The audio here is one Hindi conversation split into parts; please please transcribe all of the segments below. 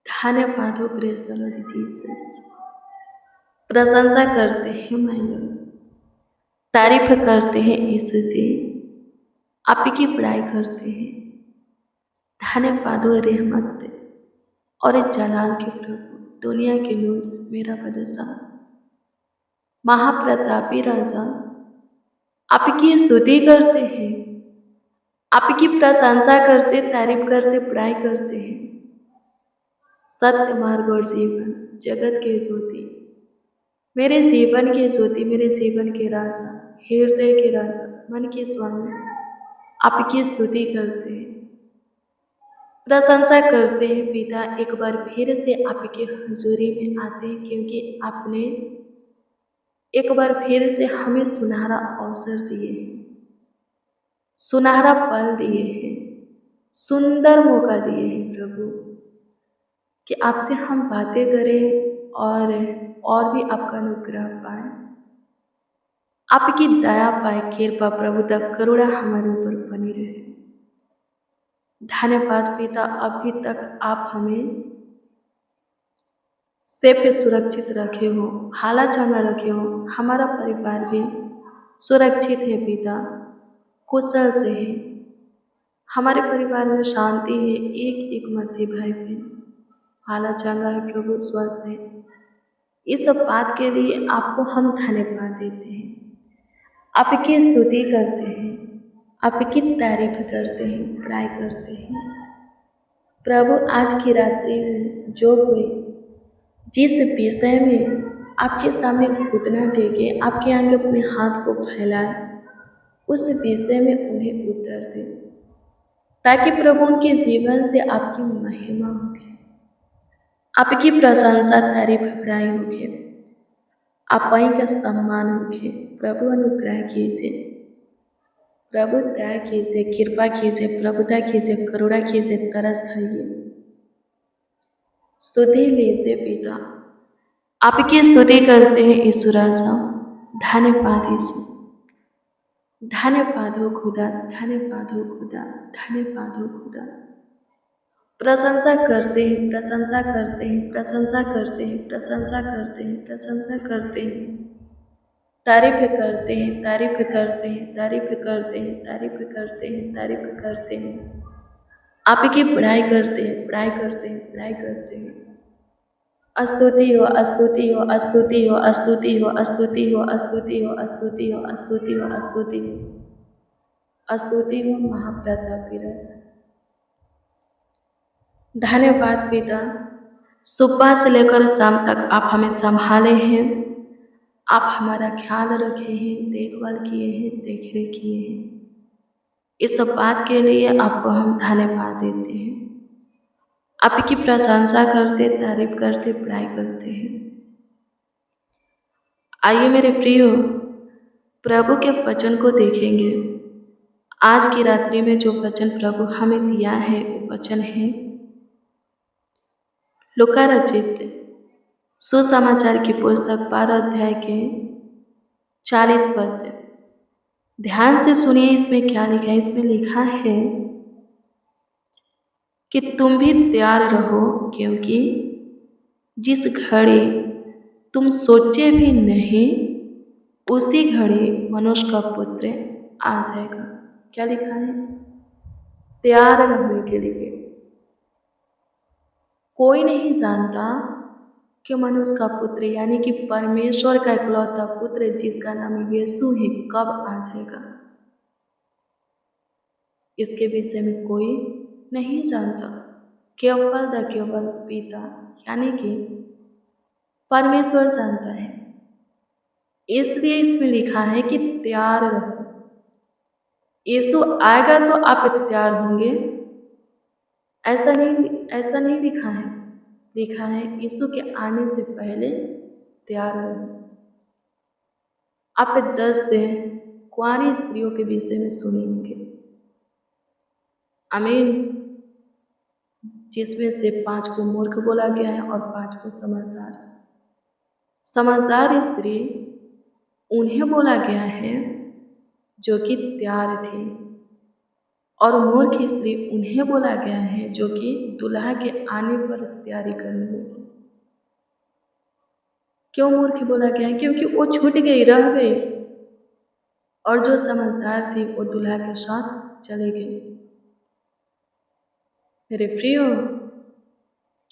धन्यवाद हो प्रेज द लॉर्ड जीसस। प्रशंसा करते हैं माय लॉर्ड, तारीफ करते हैं यीशु जी, आप ही की बड़ाई करते हैं। धन्यवाद हो रहमत और जलाल के प्रभु, दुनिया के नूर, मेरा बादशाह, महाप्रतापी राजा, आप की स्तुति करते हैं, आप की प्रशंसा करते, तारीफ करते, बड़ाई करते हैं। सत्य मार्ग और जीवन, जगत के ज्योति, मेरे जीवन के ज्योति, मेरे जीवन के राजा, हृदय के राजा, मन के स्वामी, आपकी स्तुति करते हैं, प्रशंसा करते हैं पिता। एक बार फिर से आपके हजूरी में आते हैं, क्योंकि आपने एक बार फिर से हमें सुनहरा अवसर दिए हैं, सुनहरा पल दिए हैं, सुंदर मौका दिए हैं प्रभु, कि आपसे हम बातें करें और भी आपका अनुग्रह पाए, आपकी दया पाए, कृपा प्रभु तक करुणा हमारे ऊपर बनी रहे। धन्यवाद पिता, अभी तक आप हमें सेफ सुरक्षित रखे हो, हाला चंगा रखे हो, हमारा परिवार भी सुरक्षित है पिता, कुशल से है, हमारे परिवार में शांति है, एक एक मसीह भाई बहन हाला चंगा है प्रभु, स्वस्थ है। इस सब बात के लिए आपको हम धन्यवाद देते हैं, आपकी स्तुति करते हैं, आपकी तारीफ करते हैं, बड़ाई करते हैं प्रभु। आज की रात्रि में जो कोई जिस विषय में आपके सामने घुटना टेके, आपके आगे अपने हाथ को फैलाए, उस विषय में उन्हें उत्तर दे, ताकि प्रभु उनके जीवन से आपकी महिमा होगी, आपकी प्रशंसा, तारीफ, बड़ाई होगी, आप ही का सम्मान होगी। प्रभु अनुग्रह कीजिए, प्रभु दया कीजिए, कृपा कीजिए, प्रभुता कीजिए, करुणा कीजिए, तरस खाइए, स्तुति लीजिए पिता। आपकी स्तुति करते हैं यीशु राजा। धन्यवाद यीशु, धन्यवाद हो खुदा, धन्यवाद हो खुदा, धन्यवाद हो खुदा। प्रशंसा करते हैं, प्रशंसा करते हैं, प्रशंसा करते हैं, प्रशंसा करते हैं, प्रशंसा करते हैं, तारीफ करते हैं, तारीफ करते हैं, तारीफ करते हैं, तारीफ करते हैं, तारीफ करते हैं, आपकी बड़ाई करते हैं, बड़ाई करते हैं, बड़ाई करते हैं। स्तुति हो, स्तुति हो, स्तुति हो, स्तुति हो, स्तुति हो, स्तुति हो, स्तुति हो, स्तुति हो, स्तुति हो, स्तुति हो महाप्रतापी राजा। धन्यवाद पिता, सुबह से लेकर शाम तक आप हमें संभाले हैं, आप हमारा ख्याल रखे हैं, देखभाल किए हैं, देखरेख किए हैं। इस सब बात के लिए आपको हम धन्यवाद देते हैं, आपकी प्रशंसा करते, तारीफ करते, बड़ाई करते हैं। आइए मेरे प्रियो, प्रभु के वचन को देखेंगे। आज की रात्रि में जो वचन प्रभु हमें दिया है वो वचन है लूका रचित सुसमाचार की पुस्तक 12 अध्याय के 40 पद। ध्यान से सुनिए, इसमें क्या लिखा है। इसमें लिखा है कि तुम भी तैयार रहो, क्योंकि जिस घड़ी तुम सोचे भी नहीं, उसी घड़ी मनुष्य का पुत्र आ जाएगा। क्या लिखा है? तैयार रहने के लिए। कोई नहीं जानता कि मनुष्य का पुत्र यानी कि परमेश्वर का इकलौता पुत्र जिसका नाम यीशु है कब आ जाएगा। इसके विषय में कोई नहीं जानता, केवल पिता यानी कि परमेश्वर जानता है। इसलिए इसमें लिखा है कि तैयार रहो। यीशु आएगा तो आप तैयार होंगे, ऐसा नहीं लिखा है। लिखा है यीशु के आने से पहले तैयार रहो। आप 10 से कुंवारी स्त्रियों के विषय में सुनेंगे, आमीन, जिसमें से 5 को मूर्ख बोला गया है और 5 को समझदार। समझदार स्त्री उन्हें बोला गया है जो कि तैयार थी, और मूर्ख स्त्री उन्हें बोला गया है जो कि दुल्हा के आने पर तैयारी करने लगी। क्यों मूर्ख बोला गया है? क्योंकि वो छूट गई, रह गई, और जो समझदार थी वो दुल्हा के साथ चली गई। मेरे प्रियो,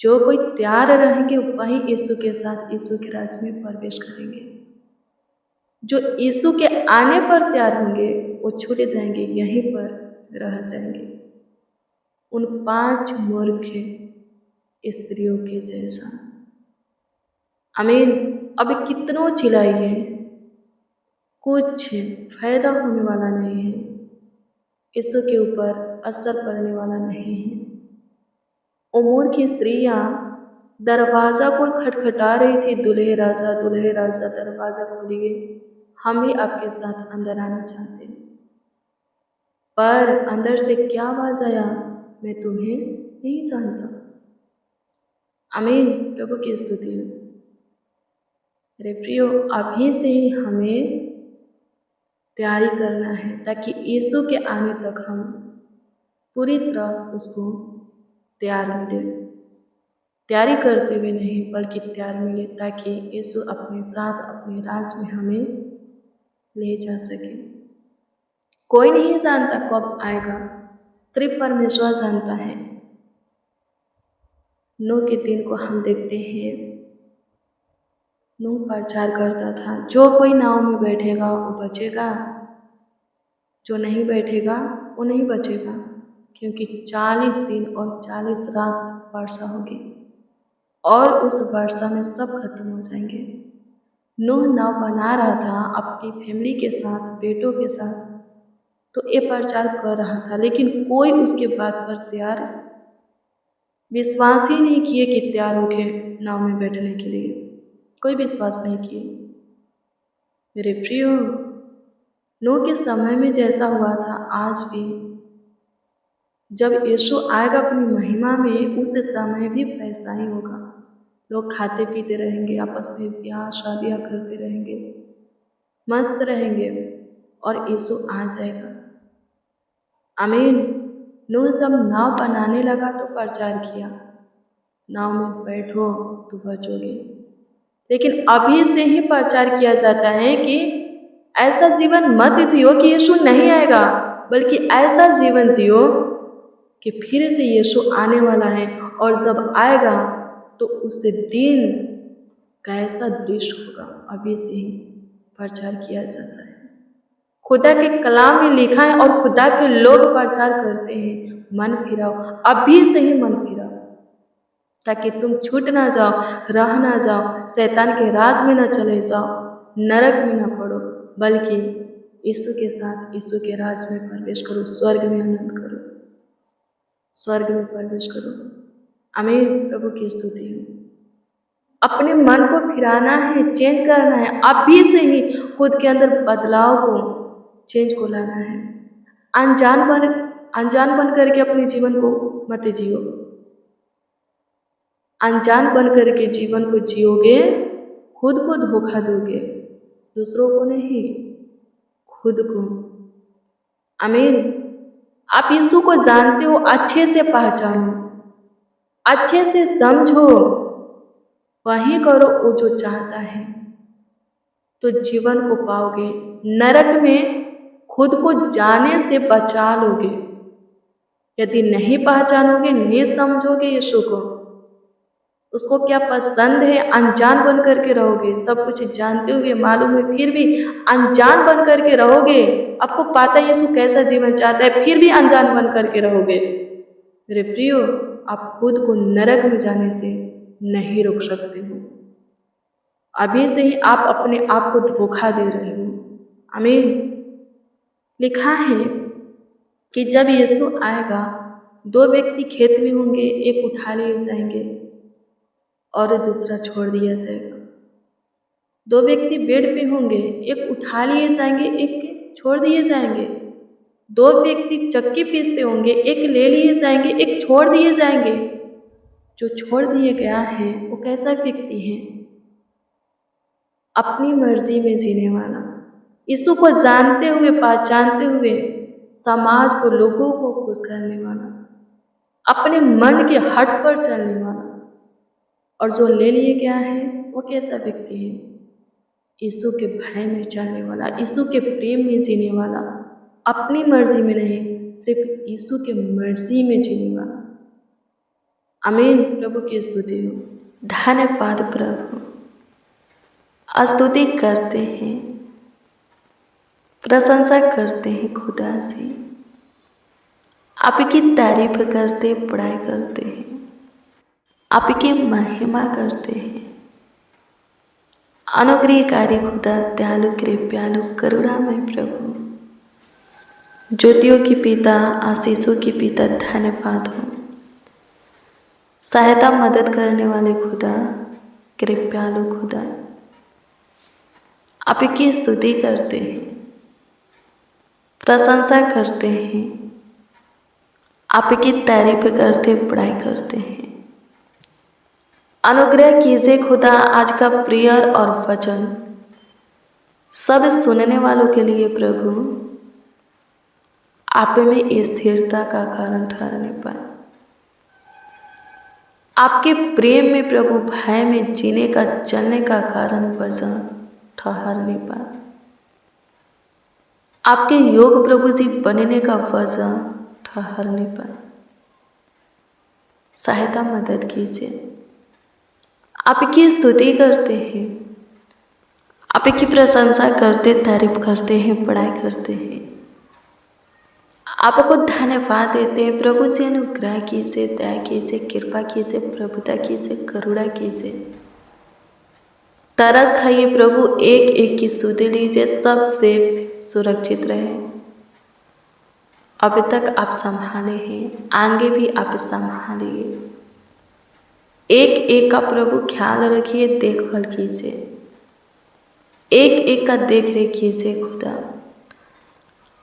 जो कोई तैयार रहेंगे वही यीशु के साथ यीशु के राज्य में प्रवेश करेंगे। जो यीशु के आने पर तैयार होंगे वो छूट जाएंगे, यहीं पर रह जाएंगे, उन 5 मूर्ख स्त्रियों के जैसा। आमीन। अब कितनों चिल्लाइए, कुछ फायदा होने वाला नहीं है, यीशु के ऊपर असर पड़ने वाला नहीं है। वो मूर्ख स्त्रियाँ दरवाज़ा को खटखटा रही थी, दुल्हे राजा दरवाज़ा खोलिए, हम भी आपके साथ अंदर आना चाहते हैं। पर अंदर से क्या आवाज़ आया, मैं तुम्हें नहीं जानता। आमीन। प्रभु की स्तुति हो। मेरे प्रियो, अभी से ही हमें तैयारी करना है ताकि यीशु के आने तक हम पूरी तरह उसको तैयार मिले। तैयारी करते हुए नहीं बल्कि तैयार मिले, ताकि यीशु अपने साथ अपने राज में हमें ले जा सके। कोई नहीं जानता कब आएगा, सिर्फ परमेश्वर जानता है। नूह के दिन को हम देखते हैं, नूह प्रचार करता था, जो कोई नाव में बैठेगा वो बचेगा, जो नहीं बैठेगा वो नहीं बचेगा, क्योंकि 40 दिन और 40 रात वर्षा होगी और उस वर्षा में सब खत्म हो जाएंगे। नूह नाव बना रहा था अपनी फैमिली के साथ, बेटों के साथ, तो ये प्रचार कर रहा था, लेकिन कोई उसके बात पर तैयार विश्वास ही नहीं किए कि तैयार होके नाव में बैठने के लिए, कोई विश्वास नहीं किए। मेरे प्रियो, नूह के समय में जैसा हुआ था आज भी जब यीशु आएगा अपनी महिमा में, उस समय भी वैसा ही होगा। लोग खाते पीते रहेंगे, आपस में ब्याह शादियाँ करते रहेंगे, मस्त रहेंगे और यीशु आ जाएगा। आमीन। नूह जब नाव बनाने लगा तो प्रचार किया, नाव में बैठो तो बचोगे, लेकिन अभी से ही प्रचार किया जाता है कि ऐसा जीवन मत जियो कि यीशु नहीं आएगा, बल्कि ऐसा जीवन जियो कि फिर से यीशु आने वाला है, और जब आएगा तो उस दिन कैसा दृश्य होगा, अभी से ही प्रचार किया जाता है। खुदा के कलाम में लिखा है और खुदा के लोग प्रचार करते हैं, मन फिराओ, अभी से ही मन फिराओ, ताकि तुम छूट ना जाओ, रह ना जाओ, शैतान के राज में ना चले जाओ, नरक में ना पड़ो, बल्कि यीशु के साथ यीशु के राज में प्रवेश करो, स्वर्ग में आनंद करो, स्वर्ग में प्रवेश करो। आमीन। प्रभु की स्तुति हो। अपने मन को फिराना है, चेंज करना है, अभी से ही खुद के अंदर बदलाव को, चेंज को लाना है। अनजान बन करके अपने जीवन को मत जियो। अनजान बन करके जीवन को जियोगे, खुद को धोखा दोगे, दूसरों को नहीं, खुद को। आमीन। आप यीशु को जानते हो, अच्छे से पहचानो, अच्छे से समझो, वही करो वो जो चाहता है, तो जीवन को पाओगे। नरक में खुद को जाने से बचा लोगे। यदि नहीं पहचानोगे, नहीं समझोगे यीशु को, उसको क्या पसंद है, अनजान बन करके रहोगे, सब कुछ जानते हुए मालूम है फिर भी अनजान बन करके रहोगे। आपको पता है यीशु कैसा जीवन चाहता है, फिर भी अनजान बन करके रहोगे। मेरे प्रियो, आप खुद को नरक में जाने से नहीं रोक सकते हो, अभी से ही आप अपने आप को धोखा दे रहे हो। आमीन। लिखा है कि जब यीशु आएगा, 2 व्यक्ति खेत में होंगे, एक उठा लिए जाएंगे और दूसरा छोड़ दिया जाएगा। 2 व्यक्ति बेड पे होंगे, एक उठा लिए जाएंगे, एक छोड़ दिए जाएंगे। 2 व्यक्ति चक्की पीसते होंगे, एक ले लिए जाएंगे, एक छोड़ दिए जाएंगे। जो छोड़ दिए गया है वो कैसा व्यक्ति है? अपनी मर्जी में जीने वाला, यीशु को जानते हुए, पहचानते हुए, समाज को, लोगों को खुश करने वाला, अपने मन के हट पर चलने वाला। और जो ले लिए गया है वो कैसा व्यक्ति है? यीशु के भय में चलने वाला, यीशु के प्रेम में जीने वाला, अपनी मर्जी में नहीं, सिर्फ यीशु के मर्जी में जीने वाला। आमीन। प्रभु की स्तुति हो। धन्यवाद प्रभु। स्तुति करते हैं, प्रशंसा करते हैं खुदा से, आपकी तारीफ करते, बड़ाई करते हैं, आपकी महिमा करते हैं। अनुग्रहकारी खुदा, दयालु कृपालु करुणामय प्रभु, ज्योतियों की पिता, आशीषों की पिता, धन्यवाद हो। सहायता मदद करने वाले खुदा, कृपालु खुदा, आपकी स्तुति करते हैं, प्रशंसा करते हैं, आपकी तारीफ करते, बड़ाई करते हैं। अनुग्रह कीजिए खुदा आज का प्रेयर और वचन सब सुनने वालों के लिए प्रभु आप में स्थिरता का कारण ठहरने पाए, आपके प्रेम में प्रभु भय में जीने का, चलने का कारण वजह ठहरने पाए, आपके योग प्रभु जी बनने का वजह ठहरने पाए। सहायता मदद कीजिए। आपकी स्तुति करते हैं, आपकी प्रशंसा करते, तारीफ करते हैं, बड़ाई करते हैं, आपको धन्यवाद देते हैं। प्रभु से अनुग्रह कीजिए, दया कीजिए, कृपा कीजिए, प्रभुता कीजिए, करुणा कीजिए। तरस खाइए प्रभु, एक एक की सुध लीजिए, सबसे सुरक्षित रहे। अब तक आप संभाले हैं, आगे भी आप संभालिए। एक एक का प्रभु ख्याल रखिए, देखभाल कीजिए, एक एक का देख रेख कीजिए खुदा।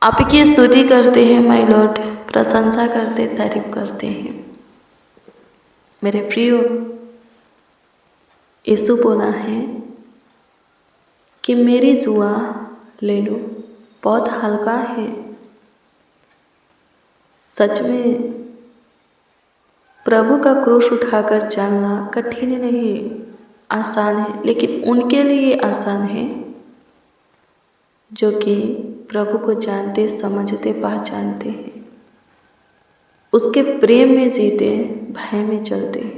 आपकी स्तुति करते हैं माय लॉर्ड, प्रशंसा करते, तारीफ करते हैं। मेरे प्रियो, यीशु बोला है कि मेरी जुआ ले लो, बहुत हल्का है। सच में प्रभु का क्रूस उठाकर चलना कठिन नहीं, आसान है, लेकिन उनके लिए आसान है जो कि प्रभु को जानते, समझते, पहचानते हैं, उसके प्रेम में जीते, भय में चलते हैं।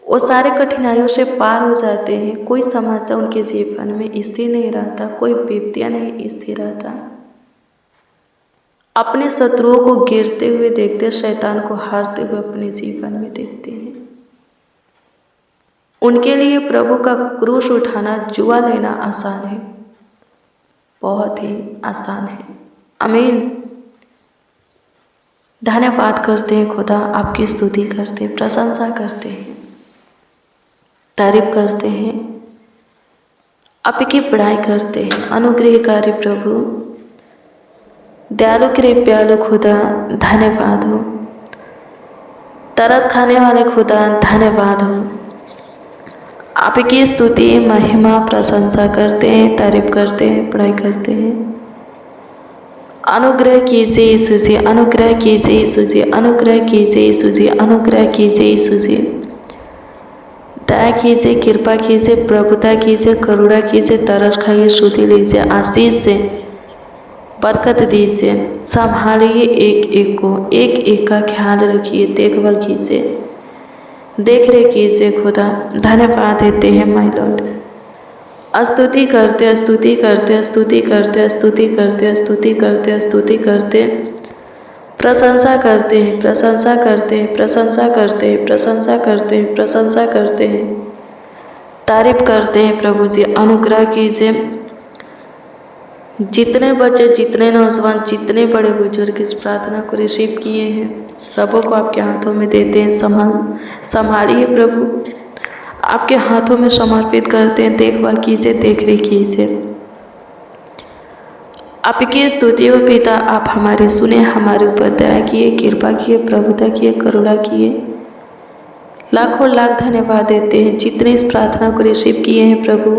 वो सारे कठिनाइयों से पार हो जाते हैं। कोई समस्या उनके जीवन में स्थिर नहीं रहता, कोई विपत्तियां नहीं स्थिर रहता। अपने शत्रुओं को गिरते हुए देखते, शैतान को हारते हुए अपने जीवन में देखते हैं। उनके लिए प्रभु का क्रूस उठाना, जुआ लेना आसान है, बहुत ही आसान है। आमीन। धन्यवाद करते हैं खुदा, आपकी स्तुति करते हैं, प्रशंसा करते हैं, तारीफ करते हैं, आपकी बड़ाई करते हैं। अनुग्रहकारी प्रभु, दयालु कृपालु खुदा, धन्यवाद हो। तरस खाने वाले खुदा, धन्यवाद हो। आपकी स्तुति, महिमा, प्रशंसा करते हैं, तारीफ करते हैं, बड़ाई करते हैं। अनुग्रह कीजिए यीशु जी, अनुग्रह कीजिए यीशु जी, अनुग्रह कीजिए यीशु जी, अनुग्रह कीजिए यीशु जी। दया कीजिए, कृपा कीजिए, प्रभुता कीजिए, करुणा कीजिए, तरस खाइए, स्तुति लीजिए, आशीष से बरकत दीजिए। संभालिए एक एक को, एक एक का ख्याल रखिए, देखभाल कीजिए, देख रेख कीजिए खुदा। धन्यवाद देते हैं माय लॉर्ड। स्तुति करते, स्तुति करते, स्तुति करते, स्तुति करते, स्तुति करते, स्तुति करते, प्रशंसा करते हैं, प्रशंसा करते हैं, प्रशंसा करते हैं, प्रशंसा करते हैं, प्रशंसा करते हैं, तारीफ करते हैं। प्रभु जी अनुग्रह कीजिए। जितने बच्चे, जितने नौजवान, जितने बड़े बुजुर्ग इस प्रार्थना को रिसीव किए हैं, सबों को आपके हाथों में देते हैं। संभालिए प्रभु, आपके हाथों में समर्पित करते हैं। देखभाल कीजिए, देख रेख कीजिए। आपकी स्तुति हो पिता, आप हमारे सुने, हमारे ऊपर दया किए, कृपा किए, प्रभुता किए, करुणा किए। लाखों लाख धन्यवाद देते हैं। जितने इस प्रार्थना को रिसीव किए हैं प्रभु,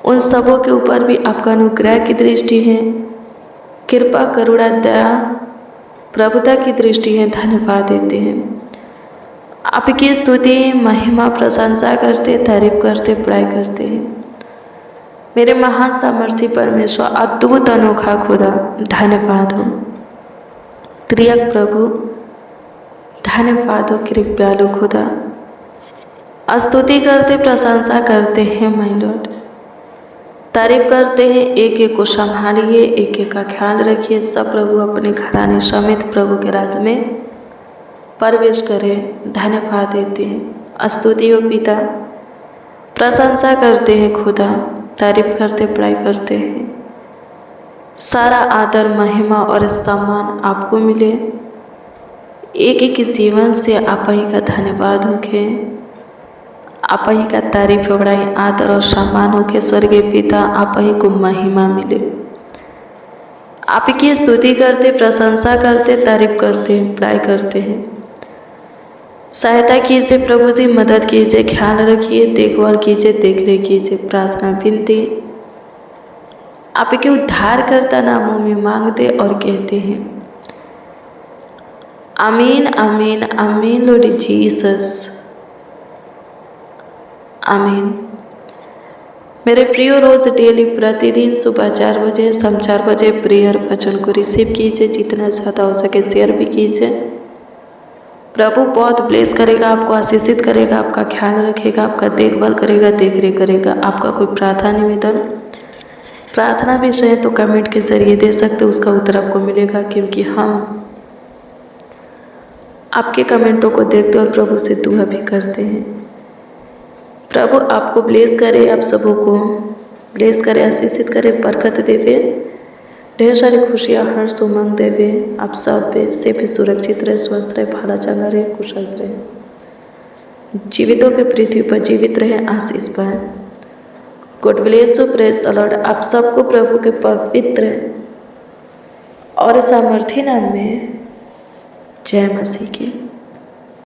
उन सबों के ऊपर भी आपका अनुग्रह की दृष्टि है। कृपा, करुणा, दया, प्रभुता की दृष्टि है, धन्यवाद देते हैं। आपकी स्तुति, महिमा, प्रशंसा करते, तारीफ करते, बड़ाई करते हैं। मेरे महान सामर्थी परमेश्वर, अद्भुत अनोखा खुदा, धन्यवाद हो। त्रियक प्रभु, धन्यवाद हो। कृपालु खुदा, स्तुति करते, प्रशंसा करते हैं माय लॉर्ड, तारीफ करते हैं। एक एक को संभालिए, एक एक का ख्याल रखिए। सब प्रभु अपने घराने समेत प्रभु के राज में प्रवेश करें। धन्यवाद देते हैं। स्तुति हो पिता, प्रशंसा करते हैं खुदा, तारीफ करते, बड़ाई करते हैं। सारा आदर, महिमा और सम्मान आपको मिले। एक एक के जीवन से आप ही का धन्यवाद होके, आप ही का तारीफ, बड़ाई, आदर और सम्मान होके। स्वर्गीय पिता, आप ही को महिमा मिले। आपकी स्तुति करते, प्रशंसा करते, तारीफ करते, बड़ाई करते हैं। सहायता कीजिए प्रभु जी, मदद कीजिए, ख्याल रखिए, देखभाल कीजिए, देखरेख कीजिए। प्रार्थना विनती आपके उद्धारकर्ता नामों में मांगते और कहते हैं आमीन, आमीन, आमीन। लॉर्ड जीसस, आमीन। मेरे प्रियो, रोज डेली प्रतिदिन सुबह 4 बजे, शाम 4 बजे प्रेयर वचन को रिसीव कीजिए। जितना ज़्यादा हो सके शेयर भी कीजिए। प्रभु बहुत ब्लेस करेगा, आपको आशीषित करेगा, आपका ख्याल रखेगा, आपका देखभाल करेगा, देखरेख करेगा। आपका कोई प्रार्थना निवेदन, प्रार्थना विषय है तो कमेंट के जरिए दे सकते, उसका उत्तर आपको मिलेगा, क्योंकि हम आपके कमेंटों को देखते और प्रभु से दुआ भी करते हैं। प्रभु आपको ब्लेस करे, आप सबों को ब्लेस करे, आशीषित करे, बरकत देवे, ढेर सारी खुशियाँ, हर्ष, उमंग देवे। आप सब पे से भी सुरक्षित रहे, स्वस्थ रहे, भला चंगा रहे, कुशल रहे। जीवितों के पृथ्वी पर जीवित रहे, आशीष पाए। God bless you, praise the Lord. आप सबको प्रभु के पवित्र और सामर्थी नाम में जय मसीह की।